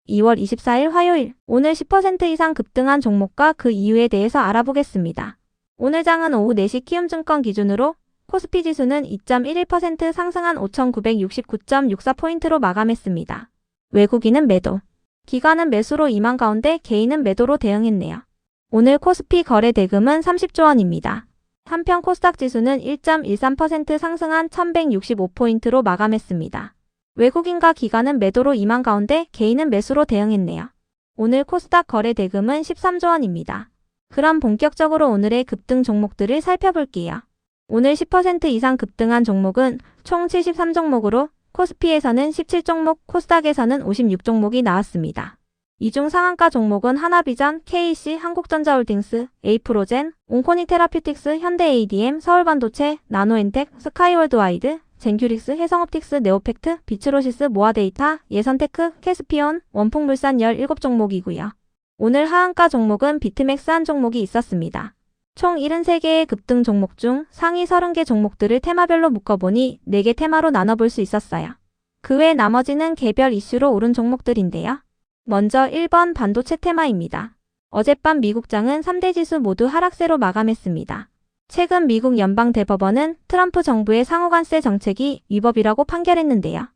2월 24일 화요일, 오늘 10% 이상 급등한 종목과 그 이유에 대해서 알아보겠습니다. 오늘 장은 오후 4시 키움증권 기준으로 코스피 지수는 2.11% 상승한 5,969.64포인트로 마감했습니다. 외국인은 매도, 기관은 매수로 임한 가운데 개인은 매도로 대응했네요. 오늘 코스피 거래 대금은 30조 원입니다. 한편 코스닥 지수는 1.13% 상승한 1,165포인트로 마감했습니다. 외국인과 기관은 매도로 임한 가운데 개인은 매수로 대응했네요. 오늘 코스닥 거래 대금은 13조 원입니다. 그럼 본격적으로 오늘의 급등 종목들을 살펴볼게요. 오늘 10% 이상 급등한 종목은 총 73종목으로 코스피에서는 17종목, 코스닥에서는 56종목이 나왔습니다. 이 중 상한가 종목은 하나비전, KC, 한국전자홀딩스, 에이프로젠, 온코닉 테라퓨틱스, 현대 ADM, 서울반도체, 나노엔텍, 스카이월드와이드, 젠큐릭스, 해성옵틱스, 네오팩트, 비츠로시스, 모아데이터, 예선테크, 캐스피온, 원풍물산 17종목이고요. 오늘 하한가 종목은 비트맥스 한 종목이 있었습니다. 총 73개의 급등 종목 중 상위 30개 종목들을 테마별로 묶어보니 4개 테마로 나눠볼 수 있었어요. 그 외 나머지는 개별 이슈로 오른 종목들인데요. 먼저 1번 반도체 테마입니다. 어젯밤 미국장은 3대 지수 모두 하락세로 마감했습니다. 최근 미국 연방대법원은 트럼프 정부의 상호관세 정책이 위법이라고 판결했는데요.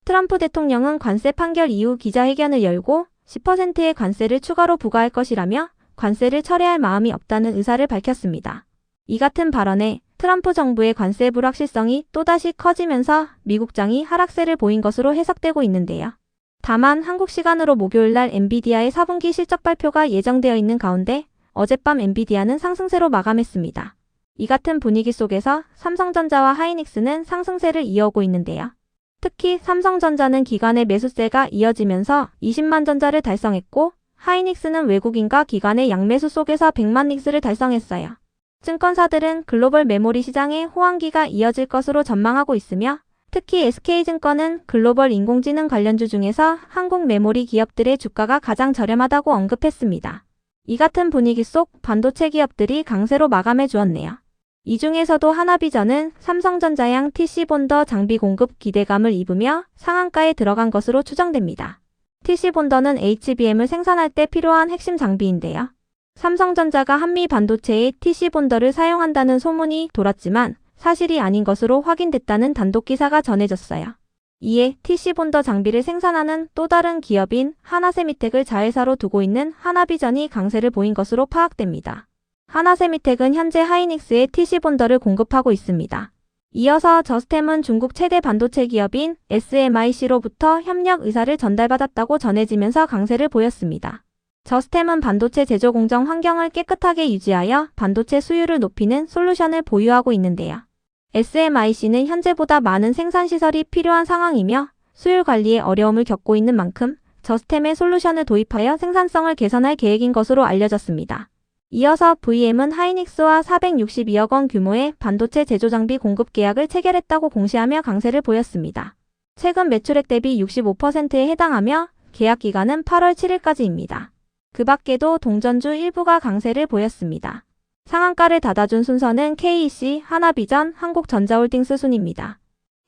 트럼프 대통령은 관세 판결 이후 기자회견을 열고 10%의 관세를 추가로 부과할 것이라며 관세를 철회할 마음이 없다는 의사를 밝혔습니다. 이 같은 발언에 트럼프 정부의 관세 불확실성이 또다시 커지면서 미국장이 하락세를 보인 것으로 해석되고 있는데요. 다만 한국 시간으로 목요일날 엔비디아의 4분기 실적 발표가 예정되어 있는 가운데 어젯밤 엔비디아는 상승세로 마감했습니다. 이 같은 분위기 속에서 삼성전자와 하이닉스는 상승세를 이어오고 있는데요. 특히 삼성전자는 기관의 매수세가 이어지면서 20만 전자를 달성했고 하이닉스는 외국인과 기관의 양매수 속에서 100만 닉스를 달성했어요. 증권사들은 글로벌 메모리 시장의 호황기가 이어질 것으로 전망하고 있으며 특히 SK증권은 글로벌 인공지능 관련주 중에서 한국 메모리 기업들의 주가가 가장 저렴하다고 언급했습니다. 이 같은 분위기 속 반도체 기업들이 강세로 마감해 주었네요. 이 중에서도 하나비전은 삼성전자양 TC본더 장비 공급 기대감을 입으며 상한가에 들어간 것으로 추정됩니다. TC본더는 HBM을 생산할 때 필요한 핵심 장비인데요. 삼성전자가 한미 반도체에 TC본더를 사용한다는 소문이 돌았지만 사실이 아닌 것으로 확인됐다는 단독 기사가 전해졌어요. 이에 TC본더 장비를 생산하는 또 다른 기업인 하나세미텍을 자회사로 두고 있는 하나비전이 강세를 보인 것으로 파악됩니다. 하나세미텍은 현재 하이닉스에 TC본더를 공급하고 있습니다. 이어서 저스템은 중국 최대 반도체 기업인 SMIC로부터 협력 의사를 전달받았다고 전해지면서 강세를 보였습니다. 저스템은 반도체 제조 공정 환경을 깨끗하게 유지하여 반도체 수율을 높이는 솔루션을 보유하고 있는데요. SMIC는 현재보다 많은 생산시설이 필요한 상황이며 수율 관리에 어려움을 겪고 있는 만큼 저스템의 솔루션을 도입하여 생산성을 개선할 계획인 것으로 알려졌습니다. 이어서 VM은 하이닉스와 462억 원 규모의 반도체 제조 장비 공급 계약을 체결했다고 공시하며 강세를 보였습니다. 최근 매출액 대비 65%에 해당하며 계약 기간은 8월 7일까지입니다. 그 밖에도 동전주 일부가 강세를 보였습니다. 상한가를 닫아준 순서는 KC, 하나비전, 한국전자홀딩스 순입니다.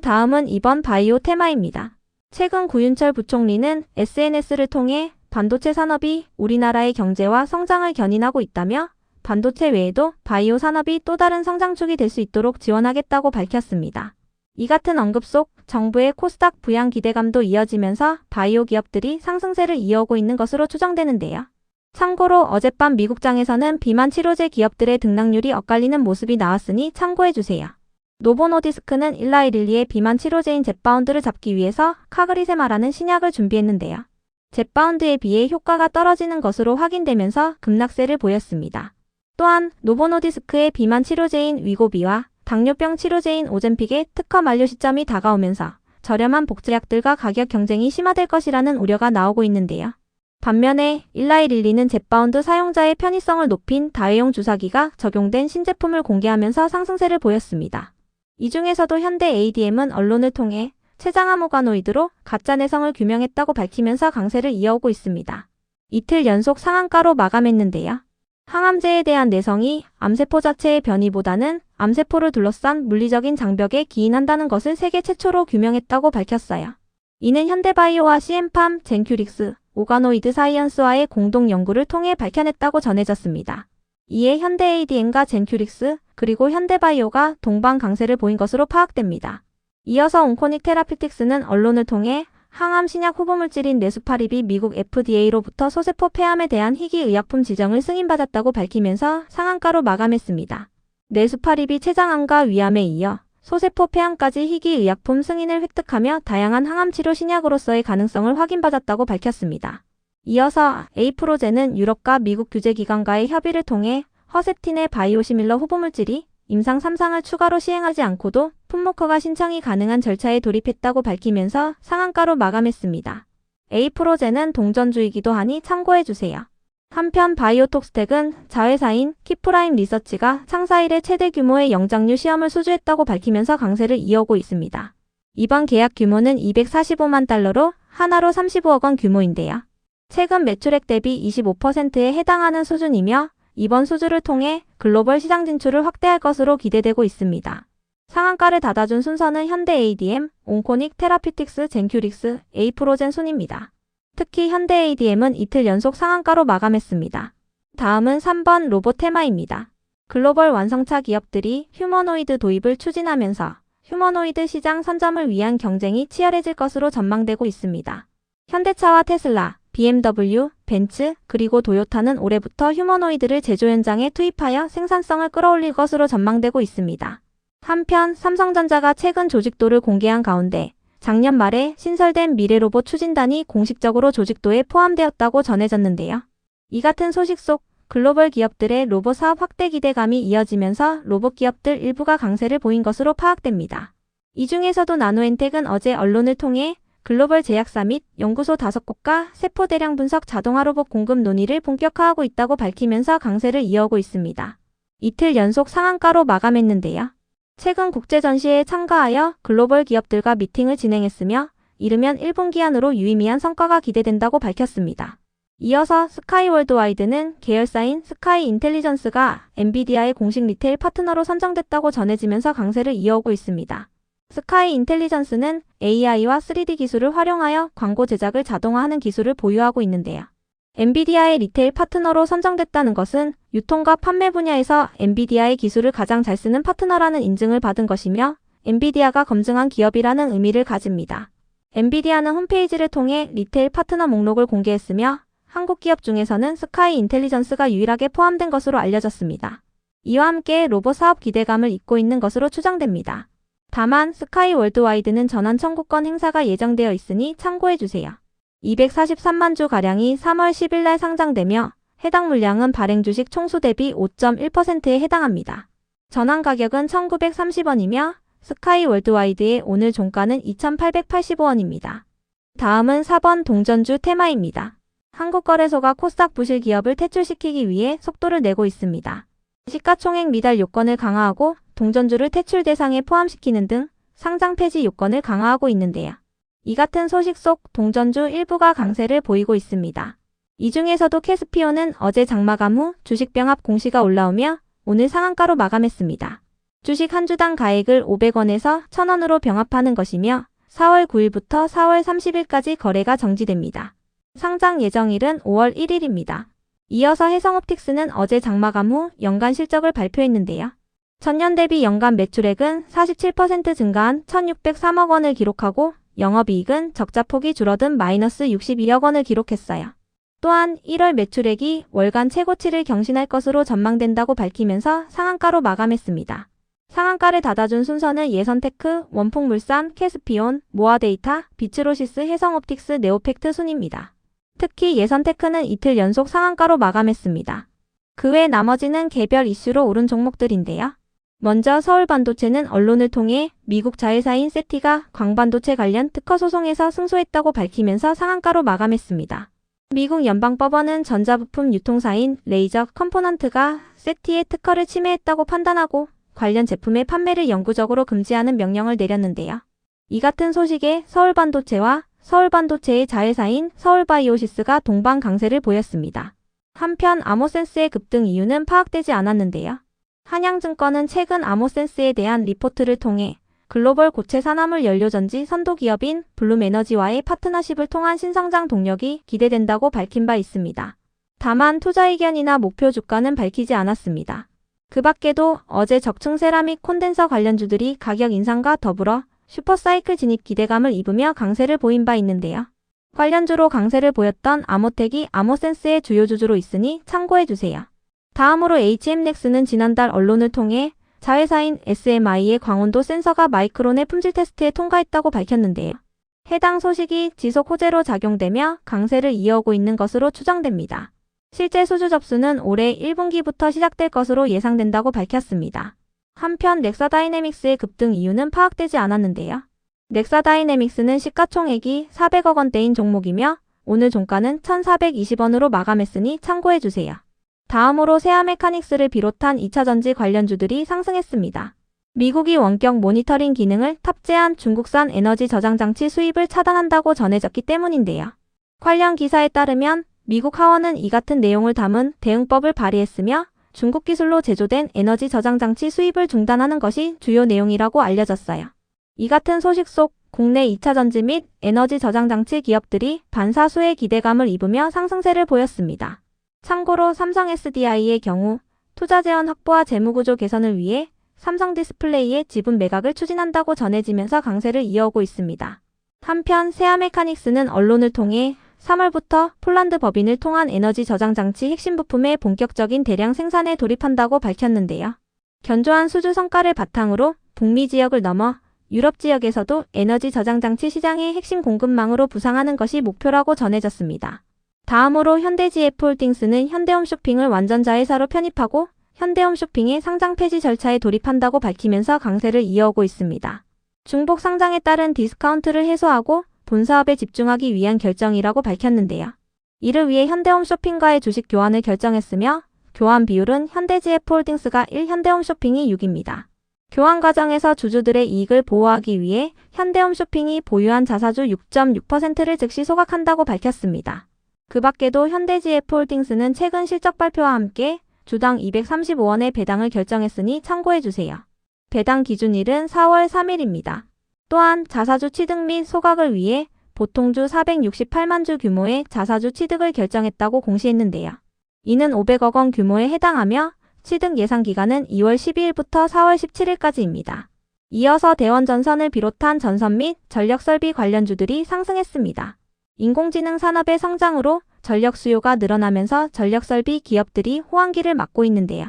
다음은 2번 바이오 테마입니다. 최근 구윤철 부총리는 SNS를 통해 반도체 산업이 우리나라의 경제와 성장을 견인하고 있다며 반도체 외에도 바이오 산업이 또 다른 성장축이 될 수 있도록 지원하겠다고 밝혔습니다. 이 같은 언급 속 정부의 코스닥 부양 기대감도 이어지면서 바이오 기업들이 상승세를 이어오고 있는 것으로 추정되는데요. 참고로 어젯밤 미국장에서는 비만 치료제 기업들의 등락률이 엇갈리는 모습이 나왔으니 참고해주세요. 노보노디스크는 일라이릴리의 비만 치료제인 젯바운드를 잡기 위해서 카그리세마라는 신약을 준비했는데요. 젯바운드에 비해 효과가 떨어지는 것으로 확인되면서 급락세를 보였습니다. 또한 노보노디스크의 비만 치료제인 위고비와 당뇨병 치료제인 오젬픽의 특허 만료 시점이 다가오면서 저렴한 복제약들과 가격 경쟁이 심화될 것이라는 우려가 나오고 있는데요. 반면에 일라이릴리는 젯바운드 사용자의 편의성을 높인 다회용 주사기가 적용된 신제품을 공개하면서 상승세를 보였습니다. 이 중에서도 현대 ADM은 언론을 통해 췌장암 오가노이드로 가짜 내성을 규명했다고 밝히면서 강세를 이어오고 있습니다. 이틀 연속 상한가로 마감했는데요. 항암제에 대한 내성이 암세포 자체의 변이보다는 암세포를 둘러싼 물리적인 장벽에 기인한다는 것을 세계 최초로 규명했다고 밝혔어요. 이는 현대바이오와 CM팜, 젠큐릭스, 오가노이드 사이언스와의 공동 연구를 통해 밝혀냈다고 전해졌습니다. 이에 현대 ADM과 젠큐릭스 그리고 현대바이오가 동반 강세를 보인 것으로 파악됩니다. 이어서 온코닉 테라피틱스는 언론을 통해 항암 신약 후보물질인 네수파립이 미국 FDA로부터 소세포 폐암에 대한 희귀의약품 지정을 승인받았다고 밝히면서 상한가로 마감했습니다. 네수파립이 췌장암과 위암에 이어 소세포 폐암까지 희귀의약품 승인을 획득하며 다양한 항암치료 신약으로서의 가능성을 확인받았다고 밝혔습니다. 이어서 에이프로젠은 유럽과 미국 규제기관과의 협의를 통해 허셉틴의 바이오시밀러 후보물질이 임상 3상을 추가로 시행하지 않고도 품목허가 신청이 가능한 절차에 돌입했다고 밝히면서 상한가로 마감했습니다. 에이프로젠은 동전주이기도 하니 참고해주세요. 한편 바이오톡스텍은 자회사인 키프라임 리서치가 창사 이래 최대 규모의 영장류 시험을 수주했다고 밝히면서 강세를 이어오고 있습니다. 이번 계약 규모는 245만 달러로 하나로 35억 원 규모인데요. 최근 매출액 대비 25%에 해당하는 수준이며 이번 수주를 통해 글로벌 시장 진출을 확대할 것으로 기대되고 있습니다. 상한가를 닫아준 순서는 현대 ADM, 온코닉 테라피틱스, 젠큐릭스, 에이프로젠 순입니다. 특히 현대 ADM은 이틀 연속 상한가로 마감했습니다. 다음은 3번 로봇 테마입니다. 글로벌 완성차 기업들이 휴머노이드 도입을 추진하면서 휴머노이드 시장 선점을 위한 경쟁이 치열해질 것으로 전망되고 있습니다. 현대차와 테슬라, BMW, 벤츠, 그리고 도요타는 올해부터 휴머노이드를 제조 현장에 투입하여 생산성을 끌어올릴 것으로 전망되고 있습니다. 한편 삼성전자가 최근 조직도를 공개한 가운데 작년 말에 신설된 미래로봇 추진단이 공식적으로 조직도에 포함되었다고 전해졌는데요. 이 같은 소식 속 글로벌 기업들의 로봇 사업 확대 기대감이 이어지면서 로봇 기업들 일부가 강세를 보인 것으로 파악됩니다. 이 중에서도 나노엔텍은 어제 언론을 통해 글로벌 제약사 및 연구소 5곳과 세포 대량 분석 자동화 로봇 공급 논의를 본격화하고 있다고 밝히면서 강세를 이어오고 있습니다. 이틀 연속 상한가로 마감했는데요. 최근 국제 전시회에 참가하여 글로벌 기업들과 미팅을 진행했으며 이르면 1분기 안으로 유의미한 성과가 기대된다고 밝혔습니다. 이어서 스카이 월드와이드는 계열사인 스카이 인텔리전스가 엔비디아의 공식 리테일 파트너로 선정됐다고 전해지면서 강세를 이어오고 있습니다. 스카이 인텔리전스는 AI와 3D 기술을 활용하여 광고 제작을 자동화하는 기술을 보유하고 있는데요. 엔비디아의 리테일 파트너로 선정됐다는 것은 유통과 판매 분야에서 엔비디아의 기술을 가장 잘 쓰는 파트너라는 인증을 받은 것이며 엔비디아가 검증한 기업이라는 의미를 가집니다. 엔비디아는 홈페이지를 통해 리테일 파트너 목록을 공개했으며 한국 기업 중에서는 스카이 인텔리전스가 유일하게 포함된 것으로 알려졌습니다. 이와 함께 로봇 사업 기대감을 잇고 있는 것으로 추정됩니다. 다만 스카이 월드와이드는 전환 청구권 행사가 예정되어 있으니 참고해주세요. 243만 주가량이 3월 10일 날 상장되며 해당 물량은 발행 주식 총수 대비 5.1%에 해당합니다. 전환 가격은 1,930원이며 스카이 월드와이드의 오늘 종가는 2,885원입니다. 다음은 4번 동전주 테마입니다. 한국거래소가 코스닥 부실 기업을 퇴출시키기 위해 속도를 내고 있습니다. 시가총액 미달 요건을 강화하고 동전주를 퇴출 대상에 포함시키는 등 상장 폐지 요건을 강화하고 있는데요. 이 같은 소식 속 동전주 일부가 강세를 보이고 있습니다. 이 중에서도 캐스피오는 어제 장마감 후 주식 병합 공시가 올라오며 오늘 상한가로 마감했습니다. 주식 한 주당 가액을 500원에서 1,000원으로 병합하는 것이며 4월 9일부터 4월 30일까지 거래가 정지됩니다. 상장 예정일은 5월 1일입니다. 이어서 해성옵틱스는 어제 장마감 후 연간 실적을 발표했는데요. 전년 대비 연간 매출액은 47% 증가한 1,603억 원을 기록하고 영업이익은 적자폭이 줄어든 마이너스 62억 원을 기록했어요. 또한 1월 매출액이 월간 최고치를 경신할 것으로 전망된다고 밝히면서 상한가로 마감했습니다. 상한가를 닫아준 순서는 예선테크, 원폭물산, 캐스피온, 모아데이터, 비츠로시스, 해성옵틱스, 네오팩트 순입니다. 특히 예선테크는 이틀 연속 상한가로 마감했습니다. 그 외 나머지는 개별 이슈로 오른 종목들인데요. 먼저 서울반도체는 언론을 통해 미국 자회사인 세티가 광반도체 관련 특허 소송에서 승소했다고 밝히면서 상한가로 마감했습니다. 미국 연방법원은 전자부품 유통사인 레이저 컴포넌트가 세티의 특허를 침해했다고 판단하고 관련 제품의 판매를 영구적으로 금지하는 명령을 내렸는데요. 이 같은 소식에 서울반도체와 서울반도체의 자회사인 서울바이오시스가 동반 강세를 보였습니다. 한편 아모센스의 급등 이유는 파악되지 않았는데요. 한양증권은 최근 아모센스에 대한 리포트를 통해 글로벌 고체 산화물 연료전지 선도 기업인 블룸에너지와의 파트너십을 통한 신성장 동력이 기대된다고 밝힌 바 있습니다. 다만 투자 의견이나 목표 주가는 밝히지 않았습니다. 그 밖에도 어제 적층 세라믹 콘덴서 관련주들이 가격 인상과 더불어 슈퍼사이클 진입 기대감을 입으며 강세를 보인 바 있는데요. 관련주로 강세를 보였던 아모텍이 아모센스의 주요 주주로 있으니 참고해주세요. 다음으로 HM넥스는 지난달 언론을 통해 자회사인 SMI의 광원도 센서가 마이크론의 품질 테스트에 통과했다고 밝혔는데요. 해당 소식이 지속 호재로 작용되며 강세를 이어오고 있는 것으로 추정됩니다. 실제 수주 접수는 올해 1분기부터 시작될 것으로 예상된다고 밝혔습니다. 한편 넥사다이내믹스의 급등 이유는 파악되지 않았는데요. 넥사다이내믹스는 시가총액이 400억 원대인 종목이며 오늘 종가는 1,420원으로 마감했으니 참고해주세요. 다음으로 세아메카닉스를 비롯한 2차전지 관련주들이 상승했습니다. 미국이 원격 모니터링 기능을 탑재한 중국산 에너지 저장장치 수입을 차단한다고 전해졌기 때문인데요. 관련 기사에 따르면 미국 하원은 이 같은 내용을 담은 대응법을 발의했으며 중국 기술로 제조된 에너지 저장장치 수입을 중단하는 것이 주요 내용이라고 알려졌어요. 이 같은 소식 속 국내 2차전지 및 에너지 저장장치 기업들이 반사수의 기대감을 입으며 상승세를 보였습니다. 참고로 삼성 SDI의 경우 투자 재원 확보와 재무구조 개선을 위해 삼성 디스플레이의 지분 매각을 추진한다고 전해지면서 강세를 이어오고 있습니다. 한편 세아메카닉스는 언론을 통해 3월부터 폴란드 법인을 통한 에너지 저장장치 핵심 부품의 본격적인 대량 생산에 돌입한다고 밝혔는데요. 견조한 수주 성과를 바탕으로 북미 지역을 넘어 유럽 지역에서도 에너지 저장장치 시장의 핵심 공급망으로 부상하는 것이 목표라고 전해졌습니다. 다음으로 현대GF홀딩스는 현대홈쇼핑을 완전 자회사로 편입하고 현대홈쇼핑의 상장 폐지 절차에 돌입한다고 밝히면서 강세를 이어오고 있습니다. 중복 상장에 따른 디스카운트를 해소하고 본 사업에 집중하기 위한 결정이라고 밝혔는데요. 이를 위해 현대홈쇼핑과의 주식 교환을 결정했으며 교환 비율은 현대GF홀딩스가 1, 현대홈쇼핑이 6입니다. 교환 과정에서 주주들의 이익을 보호하기 위해 현대홈쇼핑이 보유한 자사주 6.6%를 즉시 소각한다고 밝혔습니다. 그 밖에도 현대GF홀딩스는 최근 실적 발표와 함께 주당 235원의 배당을 결정했으니 참고해주세요. 배당 기준일은 4월 3일입니다. 또한 자사주 취득 및 소각을 위해 보통주 468만 주 규모의 자사주 취득을 결정했다고 공시했는데요. 이는 500억 원 규모에 해당하며 취득 예상 기간은 2월 12일부터 4월 17일까지입니다. 이어서 대원전선을 비롯한 전선 및 전력설비 관련주들이 상승했습니다. 인공지능 산업의 성장으로 전력 수요가 늘어나면서 전력설비 기업들이 호황기를 맞고 있는데요.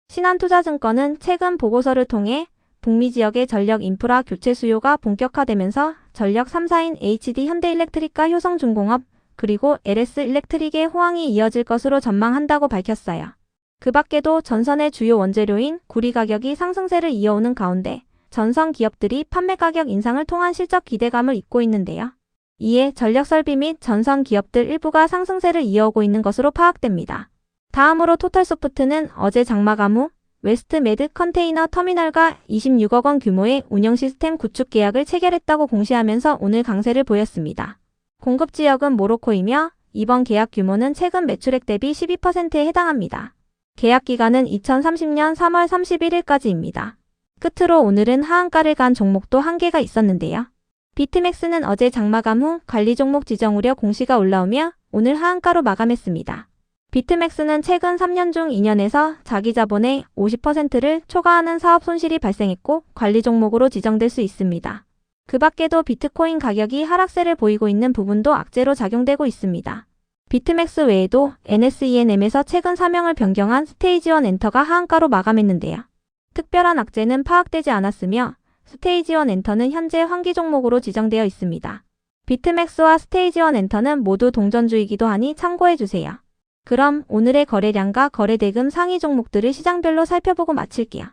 신한투자증권은 최근 보고서를 통해 북미 지역의 전력 인프라 교체 수요가 본격화되면서 전력 3사인 HD 현대일렉트릭과 효성중공업 그리고 LS일렉트릭의 호황이 이어질 것으로 전망한다고 밝혔어요. 그 밖에도 전선의 주요 원재료인 구리 가격이 상승세를 이어오는 가운데 전선 기업들이 판매 가격 인상을 통한 실적 기대감을 입고 있는데요. 이에 전력설비 및 전선 기업들 일부가 상승세를 이어오고 있는 것으로 파악됩니다. 다음으로 토탈소프트는 어제 장마감 후 웨스트메드 컨테이너 터미널과 26억 원 규모의 운영 시스템 구축 계약을 체결했다고 공시하면서 오늘 강세를 보였습니다. 공급 지역은 모로코이며 이번 계약 규모는 최근 매출액 대비 12%에 해당합니다. 계약 기간은 2030년 3월 31일까지입니다. 끝으로 오늘은 하한가를 간 종목도 한 개가 있었는데요. 비트맥스는 어제 장마감 후 관리 종목 지정 우려 공시가 올라오며 오늘 하한가로 마감했습니다. 비트맥스는 최근 3년 중 2년에서 자기 자본의 50%를 초과하는 사업 손실이 발생했고 관리 종목으로 지정될 수 있습니다. 그 밖에도 비트코인 가격이 하락세를 보이고 있는 부분도 악재로 작용되고 있습니다. 비트맥스 외에도 NSENM에서 최근 사명을 변경한 스테이지1 엔터가 하한가로 마감했는데요. 특별한 악재는 파악되지 않았으며 스테이지1 엔터는 현재 환기 종목으로 지정되어 있습니다. 비트맥스와 스테이지1 엔터는 모두 동전주이기도 하니 참고해주세요. 그럼 오늘의 거래량과 거래대금 상위 종목들을 시장별로 살펴보고 마칠게요.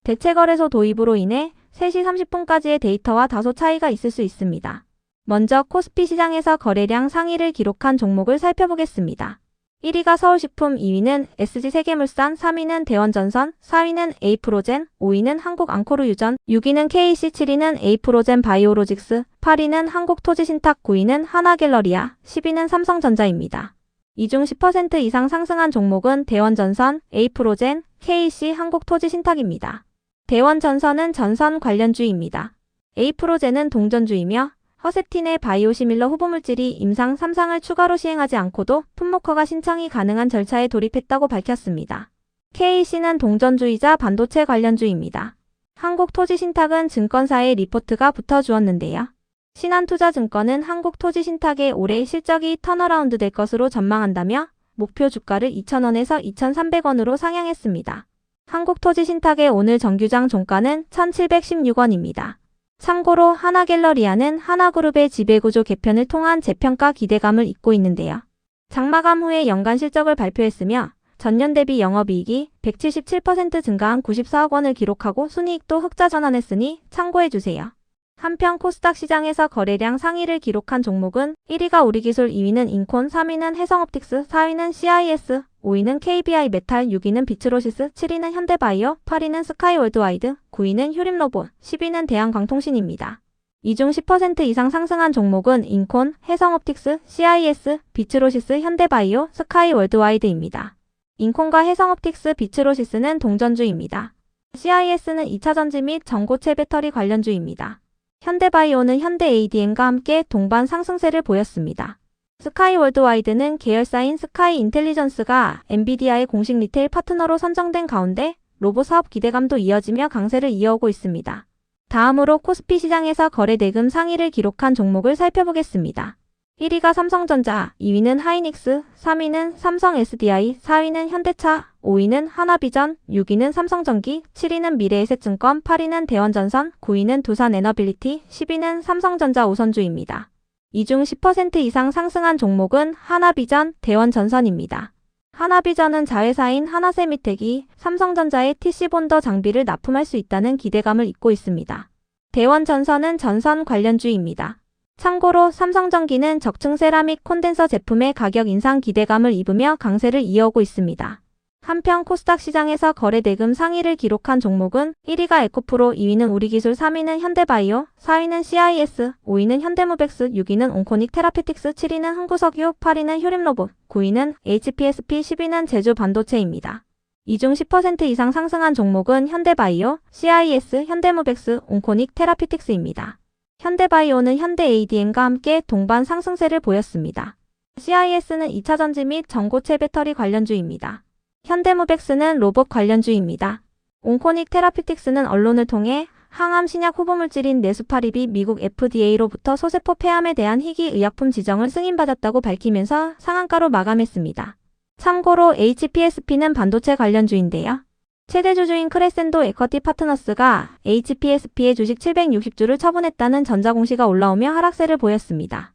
대체거래소 도입으로 인해 3시 30분까지의 데이터와 다소 차이가 있을 수 있습니다. 먼저 코스피 시장에서 거래량 상위를 기록한 종목을 살펴보겠습니다. 1위가 서울식품, 2위는 SG세계물산, 3위는 대원전선, 4위는 에이프로젠, 5위는 한국앙코르유전, 6위는 KC, 7위는 에이프로젠 바이오로직스, 8위는 한국토지신탁, 9위는 하나갤러리아, 10위는 삼성전자입니다. 이 중 10% 이상 상승한 종목은 대원전선, 에이프로젠, KC, 한국토지신탁입니다. 대원전선은 전선 관련주입니다. 에이프로젠은 동전주이며 허셉틴의 바이오시밀러 후보물질이 임상 3상을 추가로 시행하지 않고도 품목허가 신청이 가능한 절차에 돌입했다고 밝혔습니다. KC는 동전주이자 반도체 관련주입니다. 한국토지신탁은 증권사의 리포트가 붙어주었는데요. 신한투자증권은 한국토지신탁의 올해 실적이 턴어라운드 될 것으로 전망한다며 목표 주가를 2,000원에서 2,300원으로 상향했습니다. 한국토지신탁의 오늘 정규장 종가는 1,716원입니다. 참고로 하나갤러리아는 하나그룹의 지배구조 개편을 통한 재평가 기대감을 잇고 있는데요. 장마감 후에 연간 실적을 발표했으며 전년 대비 영업이익이 177% 증가한 94억 원을 기록하고 순이익도 흑자 전환했으니 참고해주세요. 한편 코스닥 시장에서 거래량 상위를 기록한 종목은 1위가 우리기술, 2위는 인콘, 3위는 해성옵틱스, 4위는 CIS, 5위는 KBI메탈, 6위는 비츠로시스, 7위는 현대바이오, 8위는 스카이월드와이드, 9위는 휴림로봇, 10위는 대한광통신입니다. 이 중 10% 이상 상승한 종목은 인콘, 해성옵틱스, CIS, 비츠로시스, 현대바이오, 스카이월드와이드입니다. 인콘과 해성옵틱스, 비츠로시스는 동전주입니다. CIS는 2차전지 및 전고체 배터리 관련주입니다. 현대바이오는 현대ADM과 함께 동반 상승세를 보였습니다. 스카이월드와이드는 계열사인 스카이인텔리전스가 엔비디아의 공식 리테일 파트너로 선정된 가운데 로봇 사업 기대감도 이어지며 강세를 이어오고 있습니다. 다음으로 코스피 시장에서 거래 대금 상위를 기록한 종목을 살펴보겠습니다. 1위가 삼성전자, 2위는 하이닉스, 3위는 삼성 SDI, 4위는 현대차, 5위는 하나비전, 6위는 삼성전기, 7위는 미래에셋증권, 8위는 대원전선, 9위는 두산에너빌리티, 10위는 삼성전자 우선주입니다. 이 중 10% 이상 상승한 종목은 하나비전, 대원전선입니다. 하나비전은 자회사인 하나세미텍이 삼성전자의 TC본더 장비를 납품할 수 있다는 기대감을 잇고 있습니다. 대원전선은 전선 관련주입니다. 참고로 삼성전기는 적층 세라믹 콘덴서 제품의 가격 인상 기대감을 입으며 강세를 이어오고 있습니다. 한편 코스닥 시장에서 거래 대금 상위를 기록한 종목은 1위가 에코프로, 2위는 우리기술, 3위는 현대바이오, 4위는 CIS, 5위는 현대모백스, 6위는 온코닉 테라피틱스, 7위는 흥구석유, 8위는 휴림로봇, 9위는 HPSP, 10위는 제주반도체입니다. 이 중 10% 이상 상승한 종목은 현대바이오, CIS, 현대모백스, 온코닉 테라피틱스입니다. 현대바이오는 현대ADM과 함께 동반 상승세를 보였습니다. CIS는 2차전지 및 전고체 배터리 관련주입니다. 현대모백스는 로봇 관련주입니다. 온코닉 테라피틱스는 언론을 통해 항암 신약 후보물질인 네수파립이 미국 FDA로부터 소세포 폐암에 대한 희귀 의약품 지정을 승인받았다고 밝히면서 상한가로 마감했습니다. 참고로 HPSP는 반도체 관련주인데요. 최대 주주인 크레센도 에쿼티 파트너스가 HPSP의 주식 760주를 처분했다는 전자공시가 올라오며 하락세를 보였습니다.